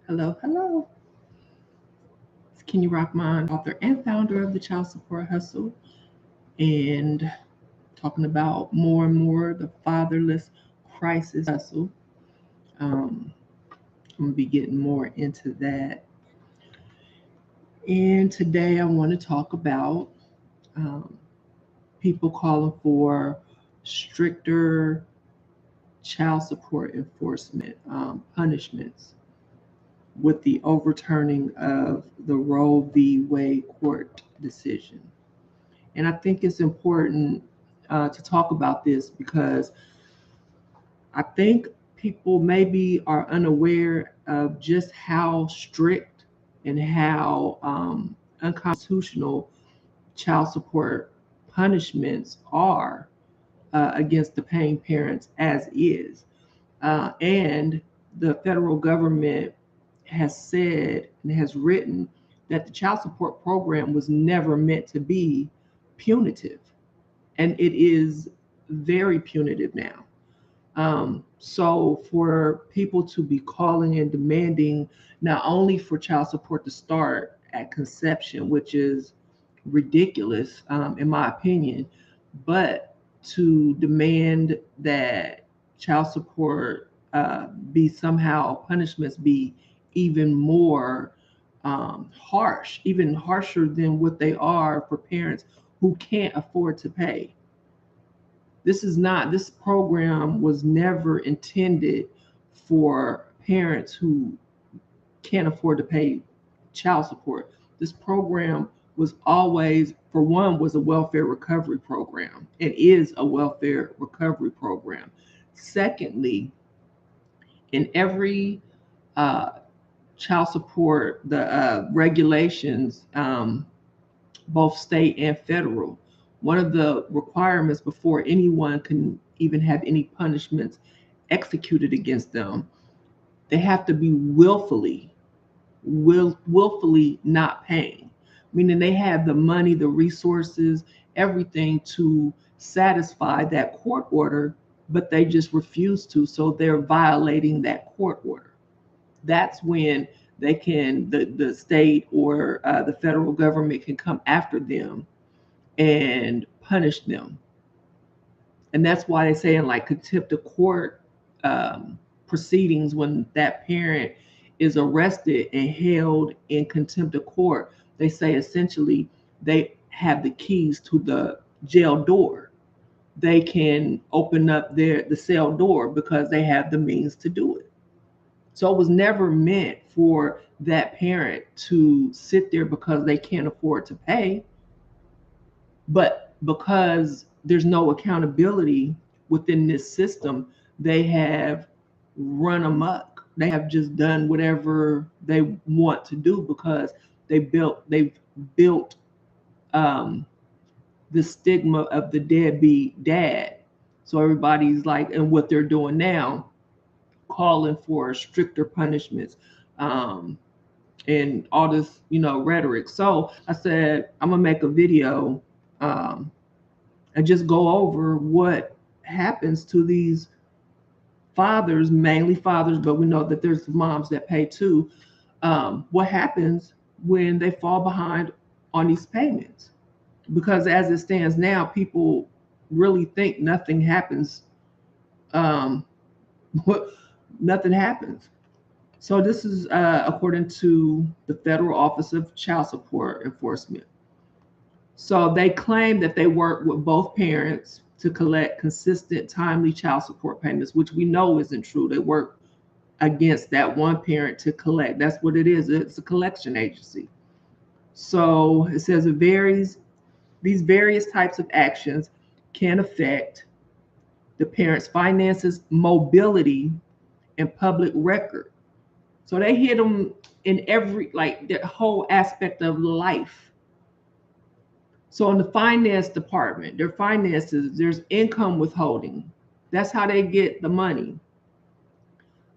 Hello, hello. It's Kenya Rahmaan, author and founder of the Child Support Hustle, and talking about more and more the fatherless crisis hustle. Um, I'm gonna be getting more into that. And today I want to talk about um, people calling for stricter child support enforcement punishments with the overturning of the Roe v. Wade court decision. And I think it's important to talk about this because I think people maybe are unaware of just how strict and how unconstitutional child support punishments are against the paying parents as is. And the federal government has said and has written that the child support program was never meant to be punitive. And it is very punitive now. So for people to be calling and demanding not only for child support to start at conception, which is ridiculous, in my opinion, but to demand that child support be somehow punishments be even more harsh, even harsher than what they are for parents who can't afford to pay. This program was never intended for parents who can't afford to pay child support. This program was always, for one, was a welfare recovery program and is a welfare recovery program. Secondly, in every uh, child support, the regulations, both state and federal, one of the requirements before anyone can even have any punishments executed against them, they have to be willfully not paying, meaning they have the money, the resources, everything to satisfy that court order, but they just refuse to. So they're violating that court order. That's when the state or the federal government can come after them and punish them. And that's why they say in like contempt of court proceedings, when that parent is arrested and held in contempt of court, they say essentially they have the keys to the jail door. They can open up the cell door because they have the means to do it. So it was never meant for that parent to sit there because they can't afford to pay, but because there's no accountability within this system, they have run amok. They have just done whatever they want to do because they've built um, the stigma of the deadbeat dad. So everybody's like, and what they're doing now, calling for stricter punishments, and all this, rhetoric. So I said I'm gonna make a video um, and just go over what happens to these fathers, mainly fathers, but we know that there's moms that pay too. What happens when they fall behind on these payments? Because as it stands now, people really think nothing happens. Um, Nothing happens. So this is according to the Federal Office of Child Support Enforcement. So they claim that they work with both parents to collect consistent, timely child support payments, which we know isn't true. They work against that one parent to collect. That's what it is. It's a collection agency. So it says it varies. These various types of actions can affect the parent's finances, mobility, and public record. So they hit them in every, like, the whole aspect of life. So in the finance department, their finances, there's income withholding. That's how they get the money.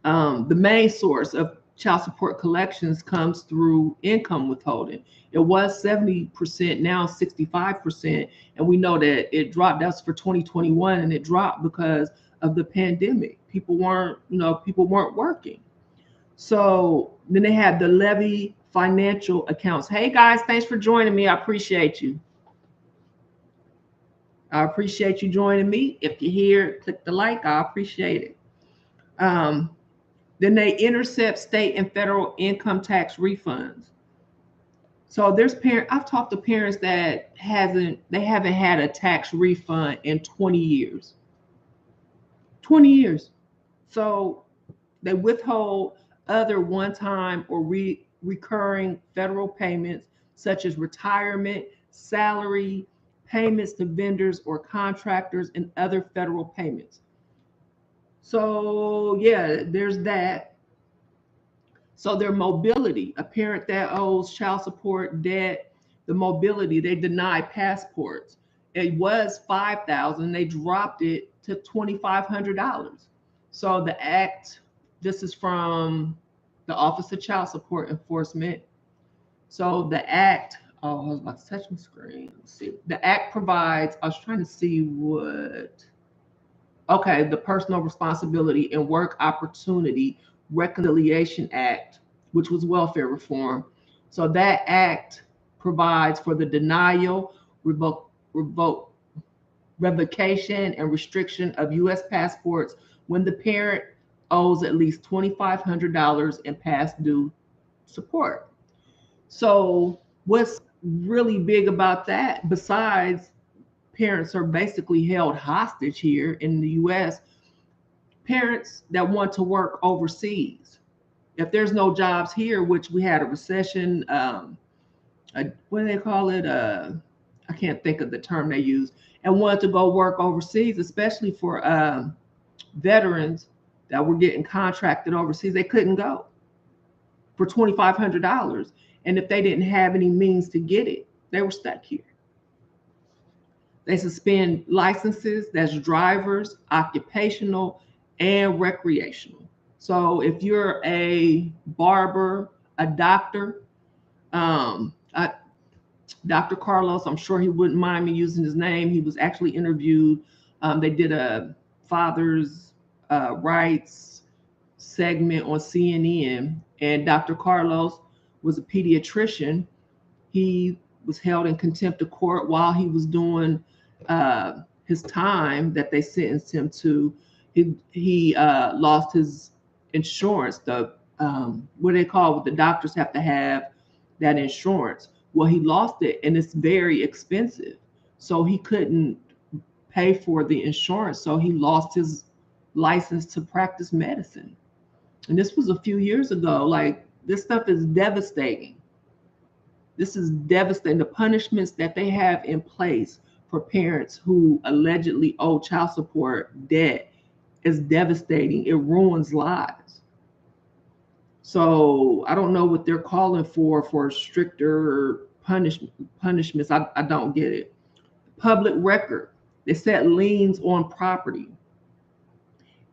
The main source of child support collections comes through income withholding. It was 70%, now 65%. And we know that it dropped. That's for 2021, and it dropped because of the pandemic. People weren't working. So then they have the levy financial accounts. Hey guys, thanks for joining me. I appreciate you. I appreciate you joining me. If you're here, click the like. I appreciate it. Then they intercept state and federal income tax refunds. So there's parents. I've talked to parents that haven't had a tax refund in 20 years. 20 years. So they withhold other one-time or recurring federal payments such as retirement, salary, payments to vendors or contractors, and other federal payments. So yeah, there's that. So their mobility, a parent that owes child support debt, the mobility, they deny passports. It was $5,000, they dropped it to $2,500. So the act, this is from the Office of Child Support Enforcement. So the act, oh, I was about to touch my screen. Let's see. The act provides, I was trying to see what, okay, the Personal Responsibility and Work Opportunity Reconciliation Act, which was welfare reform. So that act provides for the denial, revocation, and restriction of U.S. passports when the parent owes at least $2,500 in past due support. So what's really big about that, besides parents are basically held hostage here in the U.S., parents that want to work overseas, if there's no jobs here, which we had a recession, what do they call it? I can't think of the term they use, and wanted to go work overseas, especially for veterans that were getting contracted overseas, they couldn't go for $2,500. And if they didn't have any means to get it, they were stuck here. They suspend licenses, that's drivers, occupational, and recreational. So if you're a barber, a doctor, Dr. Carlos, I'm sure he wouldn't mind me using his name. He was actually interviewed. They did a father's rights segment on CNN, and Dr. Carlos was a pediatrician. He was held in contempt of court while he was doing his time that they sentenced him to. He lost his insurance. The what they call, what the doctors have to have, that insurance. Well, he lost it, and it's very expensive. So he couldn't pay for the insurance. So he lost his license to practice medicine. And this was a few years ago. Like, this stuff is devastating. This is devastating. The punishments that they have in place for parents who allegedly owe child support debt is devastating. It ruins lives. So I don't know what they're calling for stricter punishments. I don't get it. Public record. They set liens on property.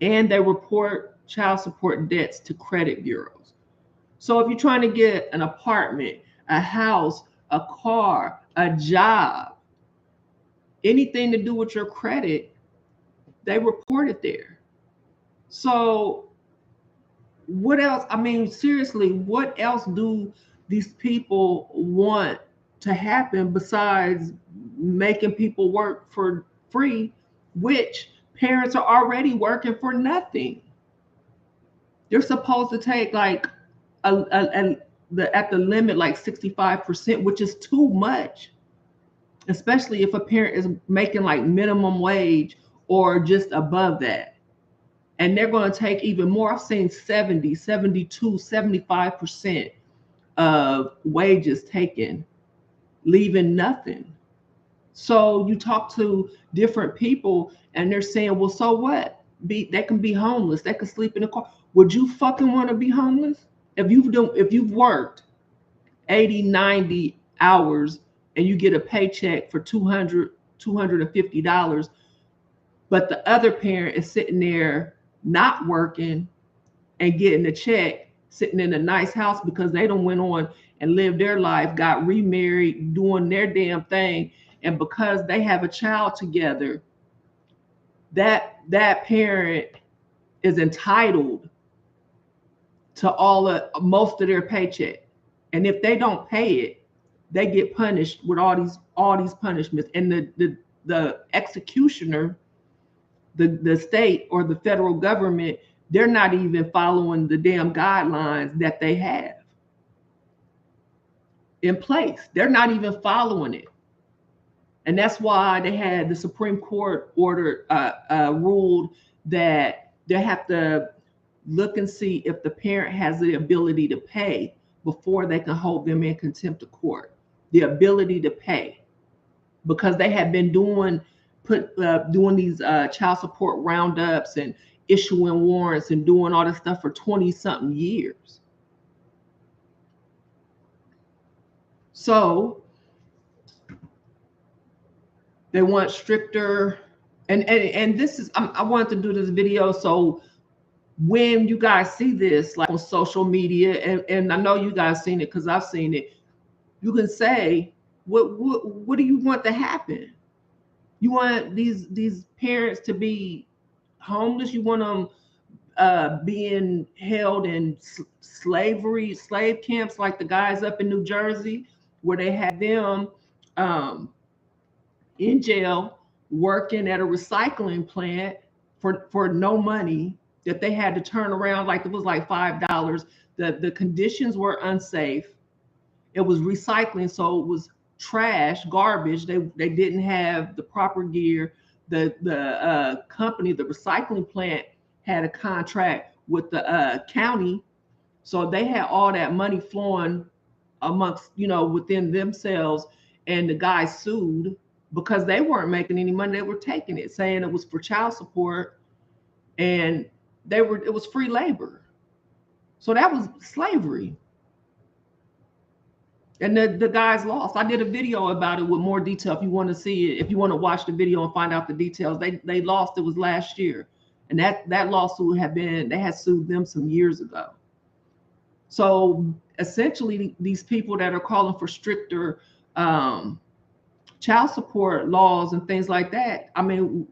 And they report child support debts to credit bureaus. So if you're trying to get an apartment, a house, a car, a job, anything to do with your credit, they report it there. So what else? I mean, seriously, what else do these people want to happen besides making people work for free, which parents are already working for nothing? They're supposed to take like at the limit like 65%, which is too much, especially if a parent is making like minimum wage or just above that. And they're going to take even more. I've seen 70, 72, 75% of wages taken, leaving nothing. So you talk to different people and they're saying, well, so what? They can be homeless. They can sleep in the car. Would you fucking want to be homeless? If you've worked 80, 90 hours and you get a paycheck for $200, $250, but the other parent is sitting there not working and getting a check, sitting in a nice house because they done went on and lived their life, got remarried, doing their damn thing, and because they have a child together, that parent is entitled to most of their paycheck. And if they don't pay it, they get punished with all these punishments. And the executioner, the state or the federal government, they're not even following the damn guidelines that they have in place. They're not even following it. And that's why they had the Supreme Court ruled that they have to look and see if the parent has the ability to pay before they can hold them in contempt of court. The ability to pay, because they had been doing these child support roundups and issuing warrants and doing all this stuff for 20-something years. So they want stricter, and this is, I wanted to do this video so when you guys see this, like on social media, and I know you guys seen it because I've seen it, you can say, what do you want to happen? You want these parents to be homeless? You want them being held in slave camps like the guys up in New Jersey, where they had them in jail working at a recycling plant for no money, that they had to turn around like it was like $5. The conditions were unsafe. It was recycling, so it was trash, garbage. They didn't have the proper gear. The company, the recycling plant, had a contract with the county, so they had all that money flowing amongst, within themselves. And the guys sued because they weren't making any money. They were taking it, saying it was for child support, and it was free labor. So that was slavery. And the guys lost. I did a video about it with more detail if you want to see it, if you want to watch the video and find out the details. They lost. It was last year. And that lawsuit they had sued them some years ago. So essentially, these people that are calling for stricter child support laws and things like that, I mean,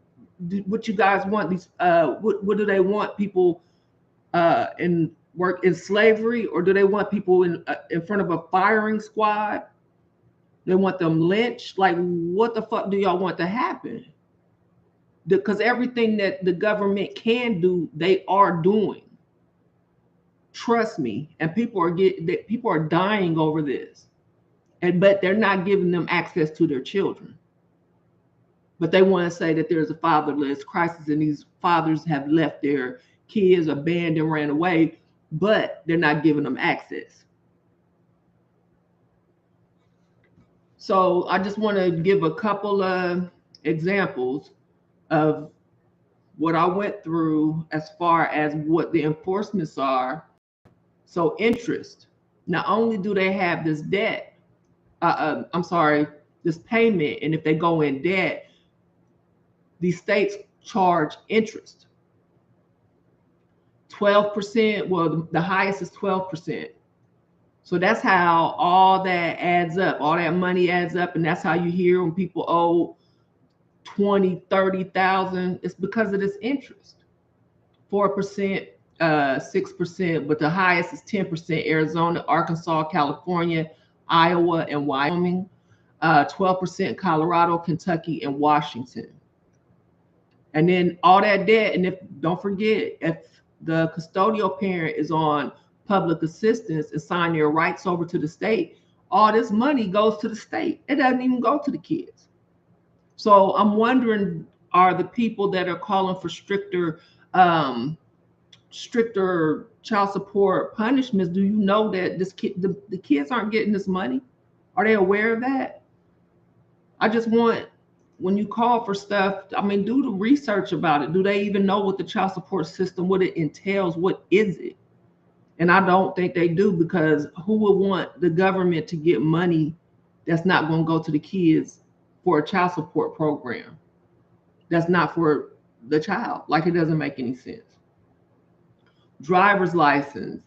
what you guys want? What do they want? People work in slavery, or do they want people in front of a firing squad? They want them lynched? Like, what the fuck do y'all want to happen? Because everything that the government can do, they are doing. Trust me. And people are dying over this, but they're not giving them access to their children. But they want to say that there's a fatherless crisis and these fathers have left their kids abandoned, ran away, but they're not giving them access. So I just want to give a couple of examples of what I went through as far as what the enforcements are. So interest, not only do they have this debt, this payment, and if they go in debt, these states charge interest. 12%, well, the highest is 12%. So that's how all that adds up. All that money adds up, and that's how you hear when people owe 20, 30,000. It's because of this interest. 4%, 6%, but the highest is 10%. Arizona, Arkansas, California, Iowa, and Wyoming. 12% Colorado, Kentucky, and Washington. And then all that debt, and don't forget, if the custodial parent is on public assistance and sign their rights over to the state, all this money goes to the state. It doesn't even go to the kids. So I'm wondering, are the people that are calling for stricter child support punishments, do you know that the kids aren't getting this money? Are they aware of that? I just want, when you call for stuff, I mean, do the research about it. Do they even know what the child support system, what it entails? What is it? And I don't think they do, because who would want the government to get money that's not going to go to the kids for a child support program that's not for the child? Like, it doesn't make any sense. Driver's license.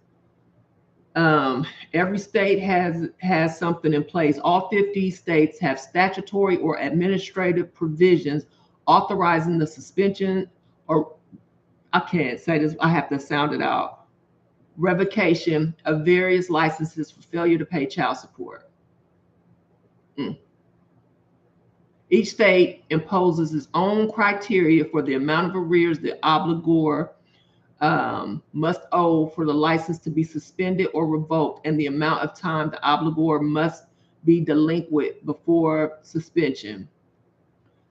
Every state has something in place. All 50 states have statutory or administrative provisions authorizing the suspension, or I can't say this, I have to sound it out, revocation of various licenses for failure to pay child support. Each state imposes its own criteria for the amount of arrears the obligor must owe for the license to be suspended or revoked, and the amount of time the obligor must be delinquent before suspension.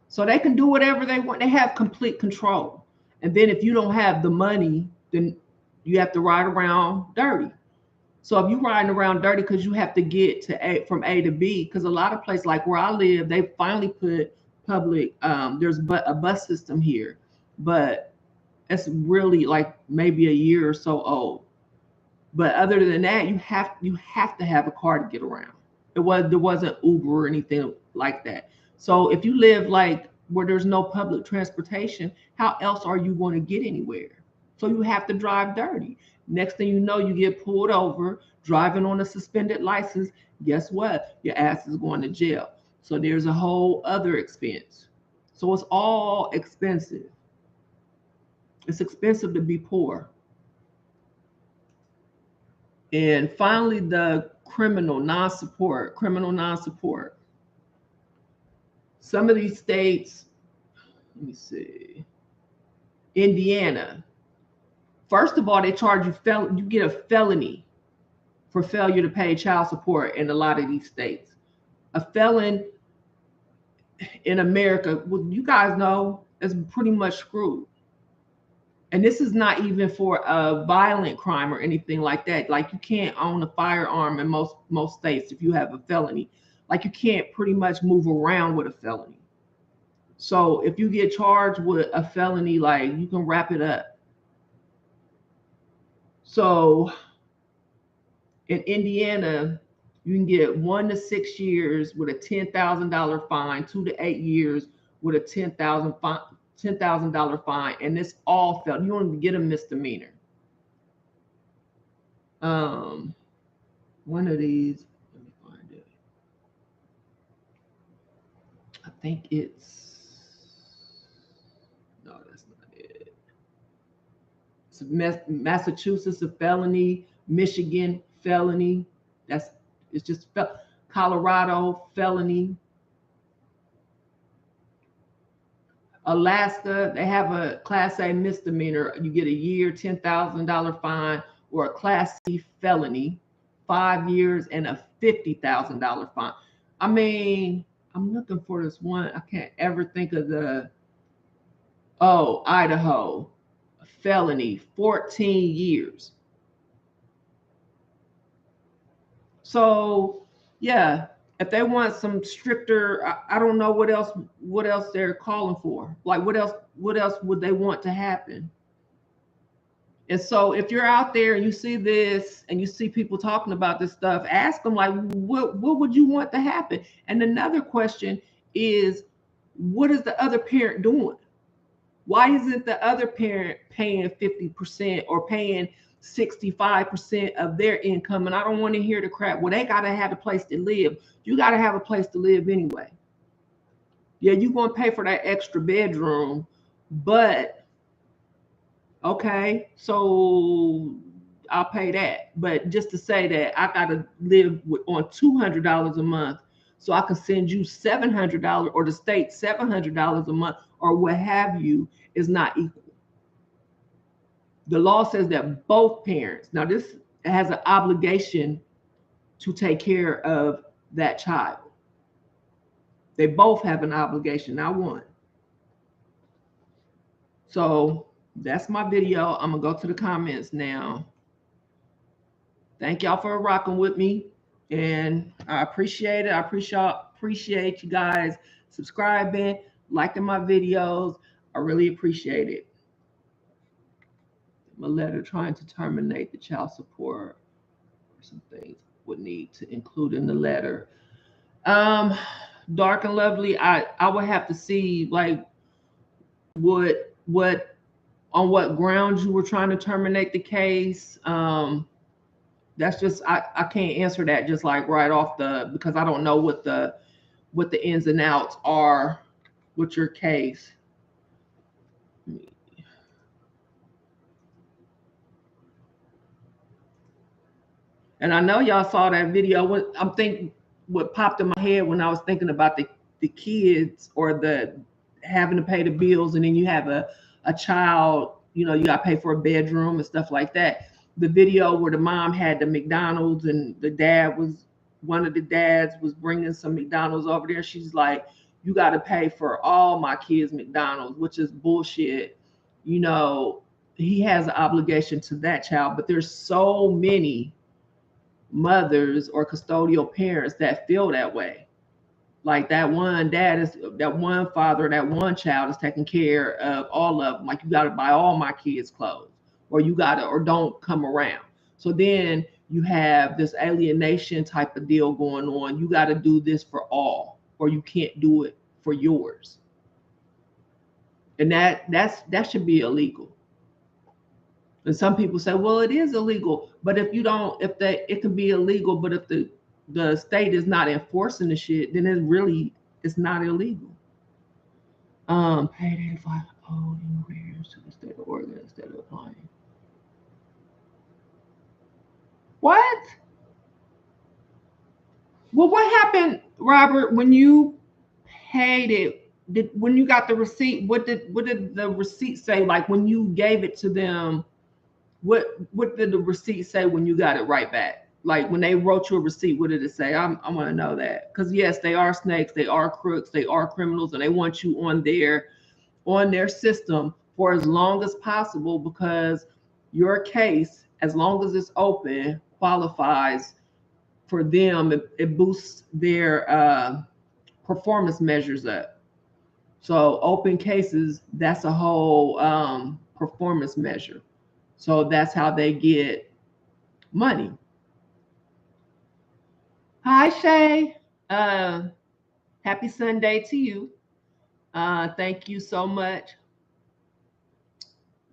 So they can do whatever they want. They have complete control. And then if you don't have the money, then you have to ride around dirty. So if you're riding around dirty because you have to get to from A to B, because a lot of places like where I live, they finally put public, there's a bus system here, but it's really like maybe a year or so old. But other than that, you have to have a car to get around. There wasn't Uber or anything like that. So if you live like where there's no public transportation, how else are you going to get anywhere? So you have to drive dirty. Next thing you know, you get pulled over, driving on a suspended license. Guess what? Your ass is going to jail. So there's a whole other expense. So it's all expensive. It's expensive to be poor. And finally, the criminal non-support. Some of these states, let me see. Indiana. First of all, they charge you you get a felony for failure to pay child support in a lot of these states. A felon in America, well, you guys know, is pretty much screwed. And this is not even for a violent crime or anything like that. Like you can't own a firearm in most states if you have a felony. Like you can't pretty much move around with a felony. So if you get charged with a felony, like you can wrap it up. So in Indiana, you can get 1 to 6 years with a $10,000 fine, 2 to 8 years with a $10,000 fine, and it's all felony. You don't even get a misdemeanor. One of these, let me find it. I think no, that's not it. It's Massachusetts, a felony. Michigan, felony. It's just Colorado, felony. Alaska, they have a Class A misdemeanor. You get a year, $10,000 fine, or a Class C felony, 5 years and a $50,000 fine. I mean, I'm looking for this one. I can't ever think of Idaho, a felony, 14 years. So, yeah, if they want some stricter, I don't know what else they're calling for. Like what else would they want to happen? And so if you're out there and you see this and you see people talking about this stuff, ask them like, what would you want to happen? And another question is, what is the other parent doing? Why isn't the other parent paying 50% or paying 65% of their income? And I don't want to hear the crap. Well, they got to have a place to live. You got to have a place to live anyway. Yeah, you're going to pay for that extra bedroom, but okay, so I'll pay that. But just to say that I got to live on $200 a month so I can send you $700 or the state $700 a month or what have you is not equal. The law says that both parents, now this has an obligation to take care of that child. They both have an obligation, not one. So that's my video. I'm gonna go to the comments now. Thank y'all for rocking with me, and I appreciate it. I appreciate you guys subscribing, liking my videos. I really appreciate it. My letter trying to terminate the child support, or some things would need to include in the letter. Dark and lovely, I would have to see like what on what grounds you were trying to terminate the case. That's just I can't answer that just like right off because I don't know what the ins and outs are with your case. And I know y'all saw that video. I'm thinking what popped in my head when I was thinking about the kids or the having to pay the bills, and then you have a child, you got to pay for a bedroom and stuff like that. The video where the mom had the McDonald's and one of the dads was bringing some McDonald's over there. She's like, you got to pay for all my kids McDonald's, which is bullshit. You know, he has an obligation to that child, but there's so many mothers or custodial parents that feel that way. Like that one father, that one child is taking care of all of them. Like, you got to buy all my kids clothes, or or don't come around. So then you have this alienation type of deal going on. You got to do this for all, or you can't do it for yours. And that should be illegal. And some people say, well, it is illegal. But if you don't, it can be illegal, but if the state is not enforcing the shit, then it's not illegal. Paid 85 owed in arrears to the state of Oregon instead of applying. What? Well, what happened, Robert, when you paid it? When you got the receipt, what did the receipt say? Like, when you gave it to them, what did the receipt say when you got it right back? Like, when they wrote you a receipt, what did it say? I want to know that, because yes, they are snakes, they are crooks, they are criminals, and they want you on their system for as long as possible, because your case, as long as it's open, qualifies for them. It boosts their performance measures up. So open cases, that's a whole performance measure. So that's how they get money. Hi, Shay. Happy Sunday to you. Thank you so much.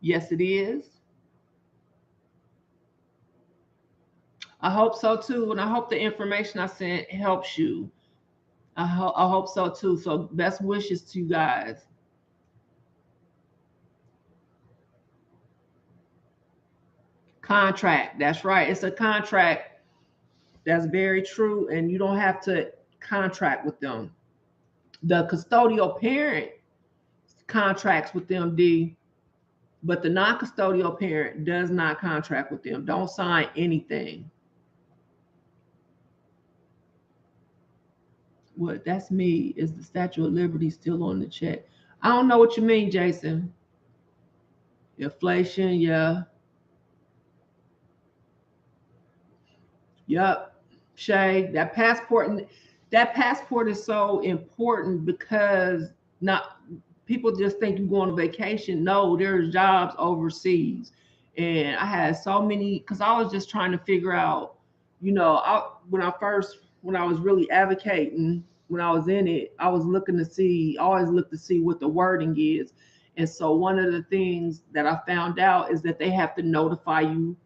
Yes, it is. I hope so too. And I hope the information I sent helps you. I hope so too. So best wishes to you guys. Contract. That's right. It's a contract. That's very true. And you don't have to contract with them. The custodial parent contracts with them, D, but the non-custodial parent does not contract with them. Don't sign anything. What? That's me. Is the Statue of Liberty still on the check? I don't know what you mean, Jason. Inflation, yeah. Yep. Shay, that passport is so important, because not people just think you're going on vacation. No, there's jobs overseas. And I had so many, because I was just trying to figure out, when I was really advocating, when I was in it, I was looking to see, always look to see what the wording is. And so one of the things that I found out is that they have to notify you,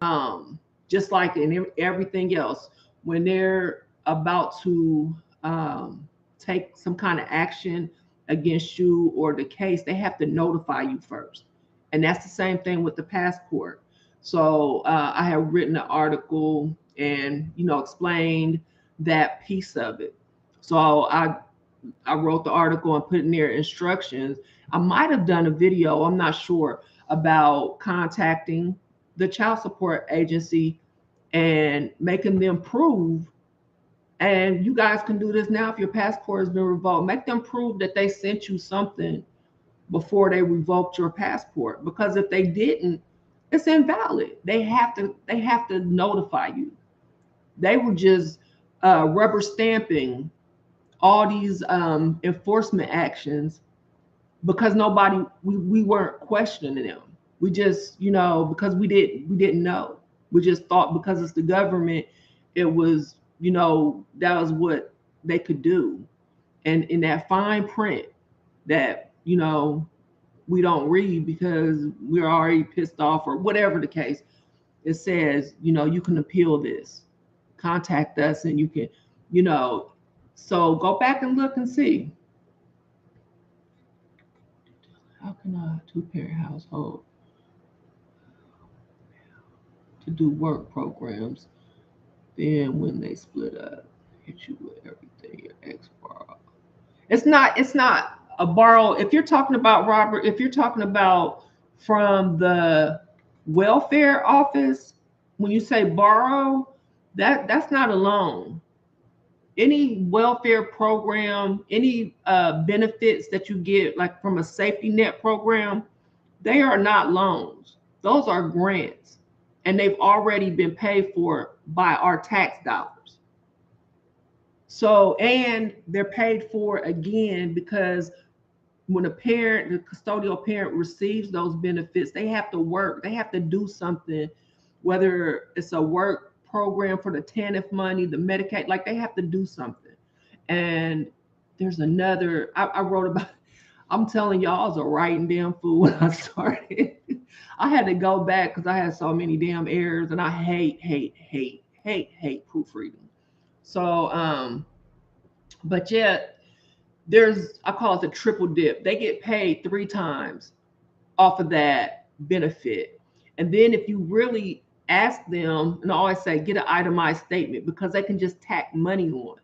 um, just like in everything else, when they're about to take some kind of action against you or the case, they have to notify you first. And that's the same thing with the passport. So I have written an article and explained that piece of it. So I wrote the article and put in their instructions. I might have done a video, I'm not sure, about contacting the child support agency and making them prove. And you guys can do this now if your passport has been revoked. Make them prove that they sent you something before they revoked your passport. Because if they didn't, it's invalid. They have to notify you. They were just rubber stamping all these enforcement actions, because we weren't questioning them. We just, because we didn't know. We just thought because it's the government, it was, that was what they could do. And in that fine print that, we don't read because we're already pissed off or whatever the case, it says, you can appeal this. Contact us and you can, you know, so go back and look and see. How can a two-parent household to do work programs? Then when they split up, hit you with everything your ex borrowed. It's not a borrow. If you're talking about, Robert, if you're talking about from the welfare office, when you say borrow, that's not a loan. Any welfare program, any benefits that you get, like from a safety net program, they are not loans. Those are grants, and they've already been paid for by our tax dollars. So, and they're paid for again because when a parent, the custodial parent receives those benefits, they have to work, they have to do something, whether it's a work program for the TANF money, the Medicaid, like they have to do something. And there's another, I wrote about, I'm telling y'all, I was a writing damn fool when I started. I had to go back because I had so many damn errors, and I hate proofreading. So, but yeah, there's, I call it the triple dip. They get paid 3 times off of that benefit. And then if you really ask them, and I always say, get an itemized statement, because they can just tack money on,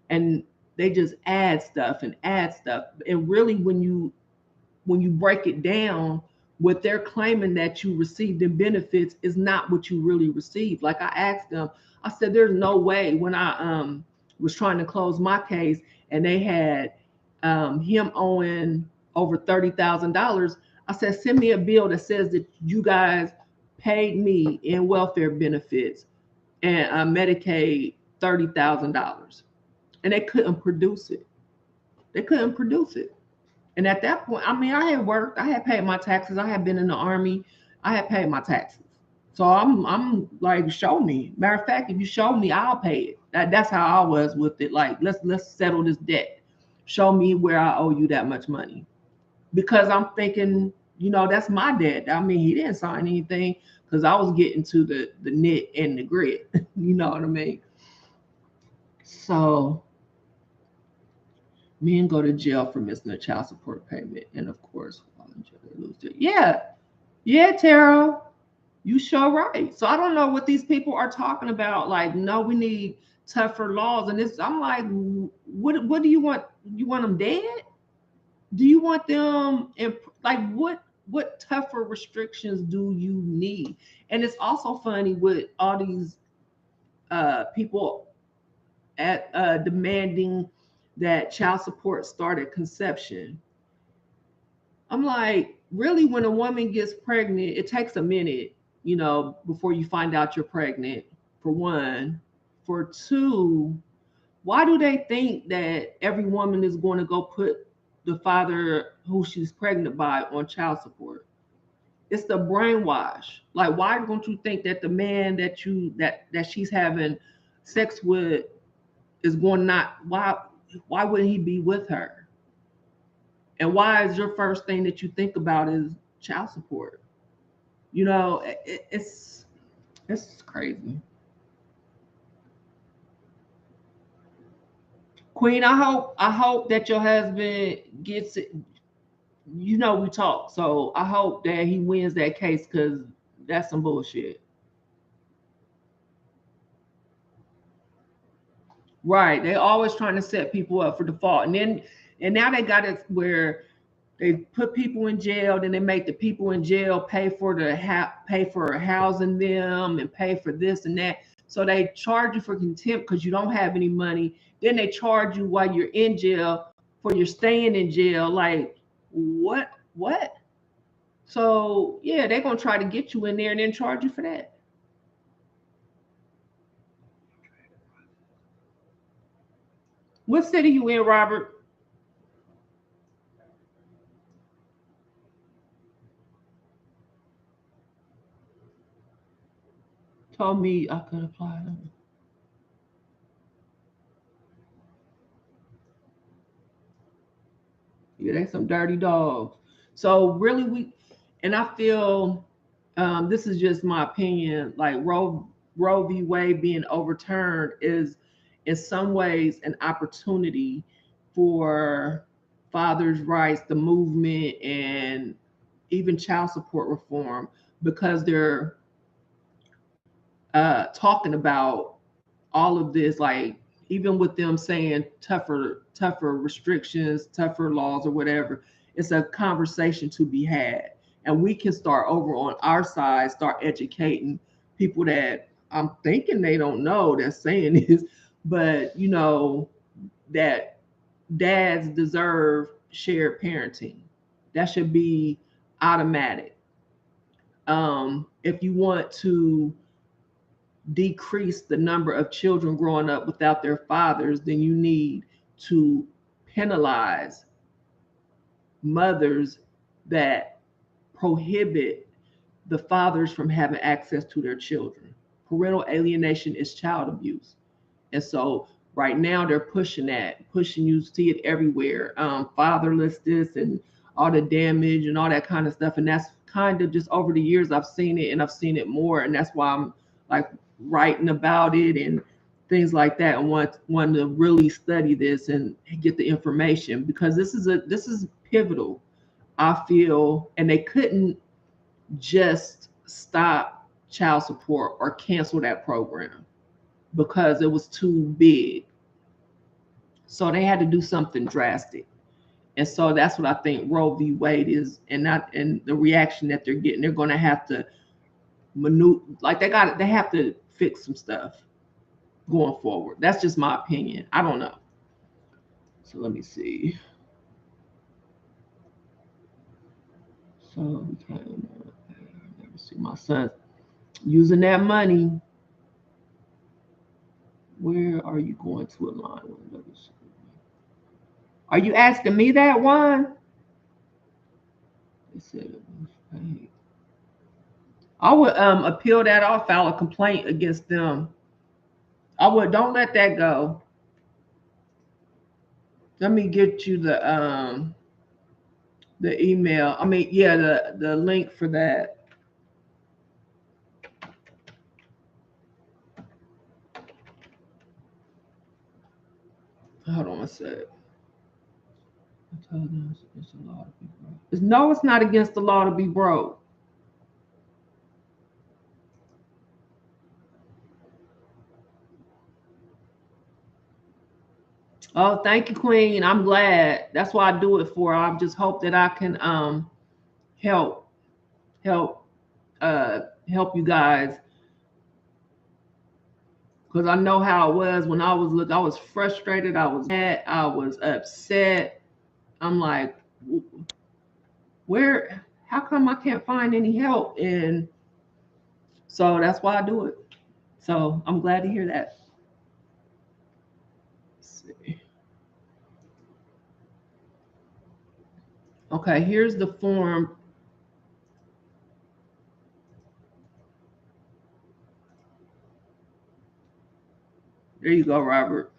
and they just add stuff and add stuff. And really, when you break it down, what they're claiming that you received in benefits is not what you really received. Like I asked them, I said, there's no way, when I was trying to close my case and they had him owing over $30,000, I said, send me a bill that says that you guys paid me in welfare benefits and Medicaid $30,000. And they couldn't produce it. They couldn't produce it. And at that point, I mean, I had worked, I had paid my taxes, I had been in the Army, I had paid my taxes. So I'm like, show me. Matter of fact, if you show me, I'll pay it. That's how I was with it. Like, let's settle this debt. Show me where I owe you that much money. Because I'm thinking, that's my debt. I mean, he didn't sign anything, because I was getting to the nit and the grit. You know what I mean? So men go to jail for missing a child support payment, and of course, while in jail, they lose it. Yeah, Tara, you sure right. So I don't know what these people are talking about. Like, no, we need tougher laws, and this. I'm like, what do you want? You want them dead? Do you want them in, like, what tougher restrictions do you need? And it's also funny with all these people at demanding that child support start at conception. I'm like, really, when a woman gets pregnant, it takes a minute, before you find out you're pregnant, for one. For two, why do they think that every woman is going to go put the father who she's pregnant by on child support? It's the brainwash. Like, why don't you think that the man that she's having sex with is going, not, why wouldn't he be with her? And why is your first thing that you think about is child support? It's crazy. Queen, I hope that your husband gets it. We talk, so I hope that he wins that case, because that's some bullshit. Right? They always trying to set people up for default, and now they got it where they put people in jail, then they make the people in jail pay for pay for housing them and pay for this and that. So they charge you for contempt because you don't have any money. Then they charge you while you're in jail for your staying in jail. Like, what? What? So yeah, they're gonna try to get you in there and then charge you for that. What city you in, Robert? Told me I could apply. Yeah, they some dirty dogs. So really, and I feel, this is just my opinion. Like, Roe v. Wade being overturned is, in some ways, an opportunity for fathers' rights, the movement, and even child support reform, because they're talking about all of this, like even with them saying tougher restrictions, tougher laws or whatever, it's a conversation to be had. And we can start over on our side, start educating people that I'm thinking they don't know that's saying this, but you know, that dads deserve shared parenting. That should be automatic. If you want to decrease the number of children growing up without their fathers, then you need to penalize mothers that prohibit the fathers from having access to their children. Parental alienation is child abuse. And so right now they're pushing that, pushing, you see it everywhere. Fatherlessness and all the damage and all that kind of stuff. And that's kind of just over the years I've seen it, and I've seen it more. And that's why I'm like writing about it and things like that, and want to really study this and get the information, because this is pivotal, I feel. And they couldn't just stop child support or cancel that program because it was too big. So they had to do something drastic. And so that's what I think Roe v. Wade is, and the reaction that they're getting. They're going to have to maneuver, like they have to fix some stuff going forward. That's just my opinion. I don't know. So let me see. So okay, never see my son using that money. Where are you going to align with others? Are you asking me that one? They said it was fake. I would appeal that off, file a complaint against them. I would. Don't let that go. Let me get you the email. I mean, yeah, the link for that. Hold on a sec. It's a law to be broke. No, it's not against the law to be broke. Oh, thank you, Queen. I'm glad. That's why I do it for. I just hope that I can help help help you guys, because I know how it was when I was frustrated, I was mad, I was upset. I'm like, how come I can't find any help? And so that's why I do it. So I'm glad to hear that. Let's see. Okay, here's the form. There you go, Robert.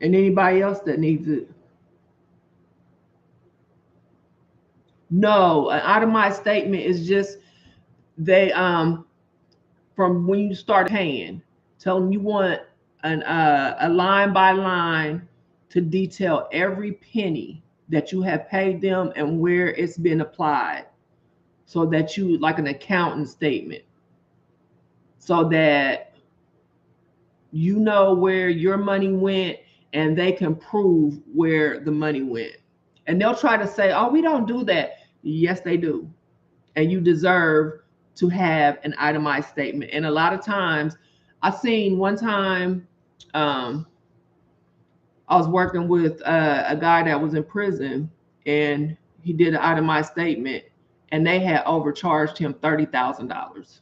And anybody else that needs it. No, an itemized statement is just they from when you start paying, tell them you want a line by line to detail every penny that you have paid them and where it's been applied, so that you, like an accounting statement, so that you know where your money went and they can prove where the money went. And they'll try to say, oh, we don't do that. Yes, they do. And you deserve to have an itemized statement. And a lot of times, I seen one time, I was working with a guy that was in prison, and he did an itemized statement, and they had overcharged him $30,000.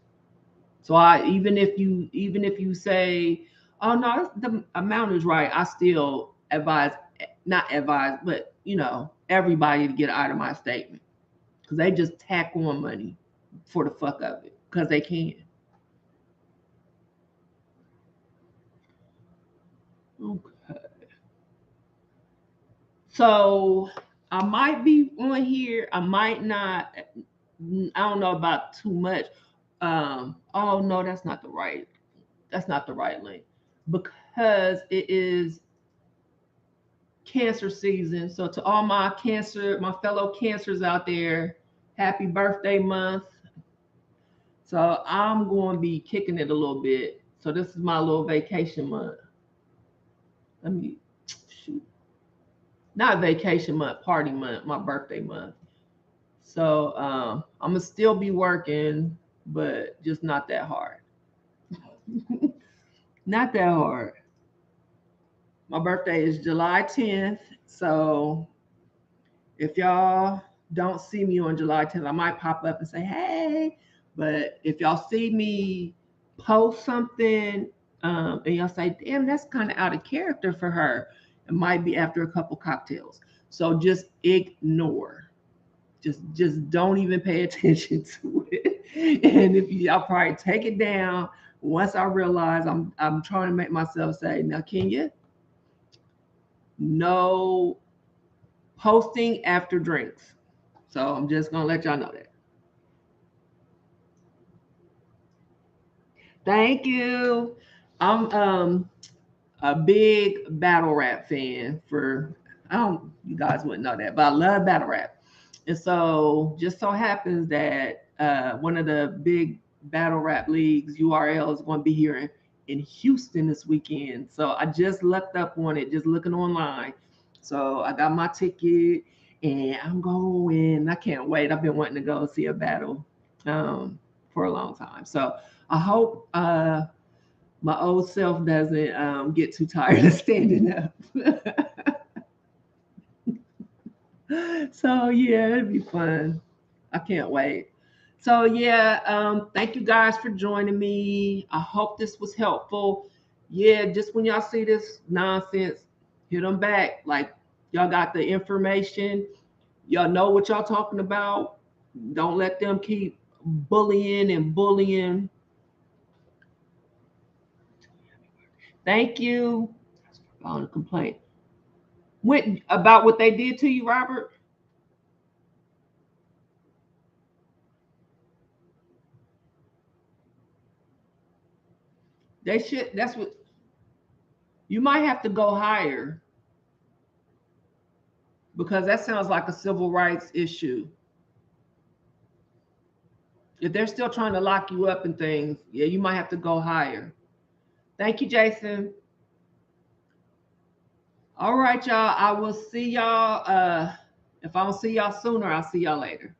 So even if you say, oh no, the amount is right, I still not advise, but everybody to get an itemized statement, because they just tack on money for the fuck of it, because they can. Okay. So I might be on here, I might not. I don't know about too much. Oh no, that's not the right link, because it is cancer season. So to all my fellow cancers out there, happy birthday month. So I'm going to be kicking it a little bit. So this is my little vacation month. Let me shoot. Not vacation month, party month, my birthday month. So I'm gonna still be working, but just not that hard. Not that hard. My birthday is July 10th. So if y'all don't see me on July 10th, I might pop up and say, hey. But if y'all see me post something and y'all say, damn, that's kind of out of character for her, it might be after a couple cocktails. So just ignore. Just don't even pay attention to it. And if you, I'll probably take it down once I realize I'm trying to make myself say, now Kenya, no posting after drinks. So I'm just gonna let y'all know that. Thank you. I'm a big battle rap fan for I don't you guys wouldn't know that, but I love battle rap. And so just so happens that one of the big battle rap leagues, URL, is going to be here in Houston this weekend. So I just looked up on it, just looking online. So I got my ticket and I'm going. I can't wait. I've been wanting to go see a battle for a long time. So I hope my old self doesn't get too tired of standing up. So yeah, it'd be fun. I can't wait. So yeah, thank you guys for joining me. I hope this was helpful. Yeah, just when y'all see this nonsense, hit them back. Like y'all got the information. Y'all know what y'all talking about. Don't let them keep bullying and bullying. Thank you. On a complaint. What about what they did to you, Robert? They should. That's what you might have to go higher because that sounds like a civil rights issue. If they're still trying to lock you up and things, yeah, you might have to go higher. Thank you, Jason. All right, y'all. I will see y'all. If I don't see y'all sooner, I'll see y'all later.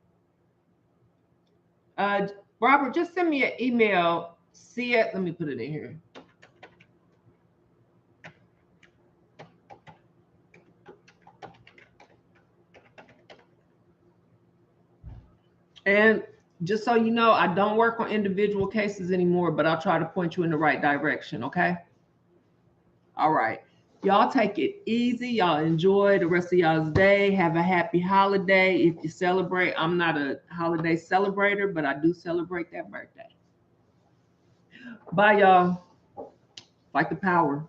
Uh, Robert, just send me an email. See it. Let me put it in here. And just so you know, I don't work on individual cases anymore, but I'll try to point you in the right direction. Okay. All right. Y'all take it easy. Y'all enjoy the rest of y'all's day. Have a happy holiday. If you celebrate, I'm not a holiday celebrator, but I do celebrate that birthday. Bye, y'all. Fight the power.